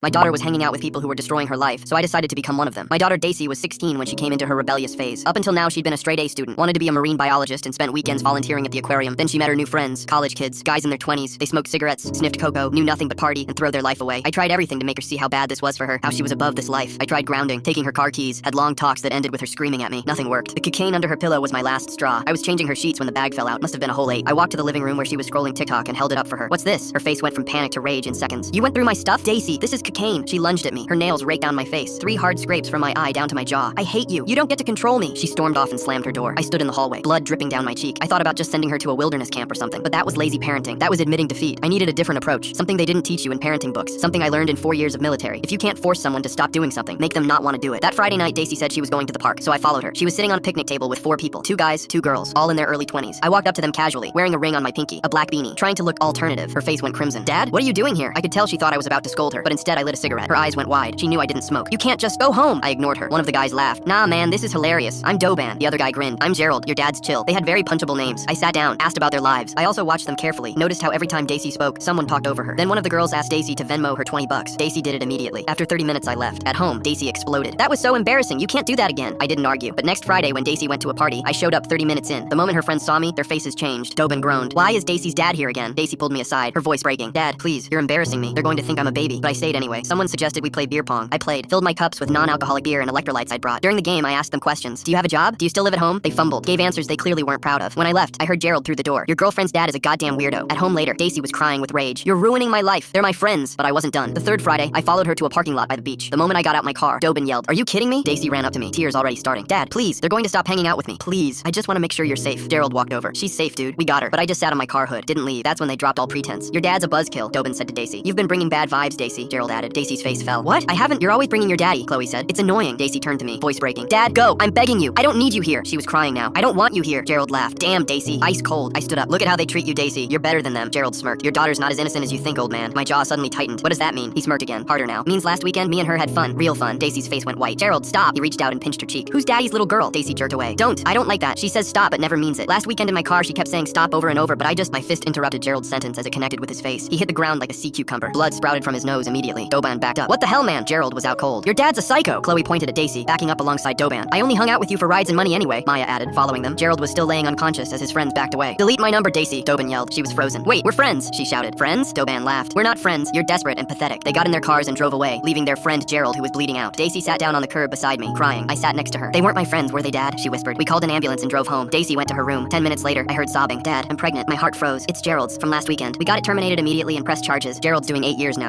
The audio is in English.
My daughter was hanging out with people who were destroying her life, so I decided to become one of them. My daughter Daisy was 16 when she came into her rebellious phase. Up until now, she'd been a straight A student, wanted to be a marine biologist, and spent weekends volunteering at the aquarium. Then she met her new friends, college kids, guys in their 20s. They smoked cigarettes, sniffed cocoa, knew nothing but party, and throw their life away. I tried everything to make her see how bad this was for her, how she was above this life. I tried grounding, taking her car keys, had long talks that ended with her screaming at me. Nothing worked. The cocaine under her pillow was my last straw. I was changing her sheets when the bag fell out. Must have been a whole 8. I walked to the living room where she was scrolling TikTok and held it up for her. What's this? Her face went from panic to rage in seconds. You went through my stuff? Daisy, this is cocaine. She lunged at me. Her nails raked down my face. 3 hard scrapes from my eye down to my jaw. I hate you. You don't get to control me. She stormed off and slammed her door. I stood in the hallway, blood dripping down my cheek. I thought about just sending her to a wilderness camp or something, but that was lazy parenting. That was admitting defeat. I needed a different approach. Something they didn't teach you in parenting books. Something I learned in 4 years of military. If you can't force someone to stop doing something, make them not want to do it. That Friday night, Daisy said she was going to the park, so I followed her. She was sitting on a picnic table with 4 people. 2 guys, 2 girls, all in their early 20s. I walked up to them casually, wearing a ring on my pinky, a black beanie, trying to look alternative. Her face went crimson. Dad, what are you doing here? I could tell she thought I was about to scold her, but instead I lit a cigarette. Her eyes went wide. She knew I didn't smoke. You can't just go home. I ignored her. One of the guys laughed. Nah, man, this is hilarious. I'm Doban. The other guy grinned. I'm Gerald. Your dad's chill. They had very punchable names. I sat down, asked about their lives. I also watched them carefully, noticed how every time Daisy spoke, someone talked over her. Then one of the girls asked Daisy to Venmo her $20. Daisy did it immediately. After 30 minutes, I left. At home, Daisy exploded. That was so embarrassing. You can't do that again. I didn't argue. But next Friday, when Daisy went to a party, I showed up 30 minutes in. The moment her friends saw me, their faces changed. Doban groaned. Why is Daisy's dad here again? Daisy pulled me aside, her voice breaking. Dad, please, you're embarrassing me. They're going to think I'm a baby. But I stayed anyway. Someone suggested we play beer pong. I played, filled my cups with non-alcoholic beer and electrolytes I'd brought. During the game, I asked them questions. Do you have a job? Do you still live at home? They fumbled, gave answers they clearly weren't proud of. When I left, I heard Gerald through the door. Your girlfriend's dad is a goddamn weirdo. At home later, Daisy was crying with rage. You're ruining my life. They're my friends. But I wasn't done. The 3rd Friday, I followed her to a parking lot by the beach. The moment I got out my car, Doban yelled, "Are you kidding me?" Daisy ran up to me, tears already starting. Dad, please, they're going to stop hanging out with me. Please, I just want to make sure you're safe. Gerald walked over. She's safe, dude. We got her. But I just sat on my car hood. Didn't leave. That's when they dropped all pretense. Your dad's a buzzkill, Doban said to Daisy. You've been bringing bad vibes, Daisy, Gerald added. Daisy's face fell. What? I haven't. You're always bringing your daddy, Chloe said. It's annoying. Daisy turned to me, voice breaking. Dad, go. I'm begging you. I don't need you here. She was crying now. I don't want you here. Gerald laughed. Damn, Daisy. Ice cold. I stood up. Look at how they treat you, Daisy. You're better than them. Gerald smirked. Your daughter's not as innocent as you think, old man. My jaw suddenly tightened. What does that mean? He smirked again. Harder now. Means last weekend, me and her had fun. Real fun. Daisy's face went white. Gerald, stop. He reached out and pinched her cheek. Who's daddy's little girl? Daisy jerked away. Don't. I don't like that. She says stop, but never means it. Last weekend in my car, she kept saying stop over and over, but my fist interrupted Gerald's sentence as it connected with his face. He hit the ground like a sea cucumber. Blood sprouted from his nose immediately. Doban backed up. What the hell, man? Gerald was out cold. Your dad's a psycho. Chloe pointed at Daisy, backing up alongside Doban. I only hung out with you for rides and money anyway, Maya added, following them. Gerald was still laying unconscious as his friends backed away. Delete my number, Daisy, Doban yelled. She was frozen. Wait, we're friends, she shouted. Friends? Doban laughed. We're not friends. You're desperate and pathetic. They got in their cars and drove away, leaving their friend Gerald, who was bleeding out. Daisy sat down on the curb beside me, crying. I sat next to her. They weren't my friends, were they, Dad? She whispered. We called an ambulance and drove home. Daisy went to her room. 10 minutes later, I heard sobbing. Dad, I'm pregnant. My heart froze. It's Gerald's from last weekend. We got it terminated immediately and pressed charges. Gerald's doing 8 years now.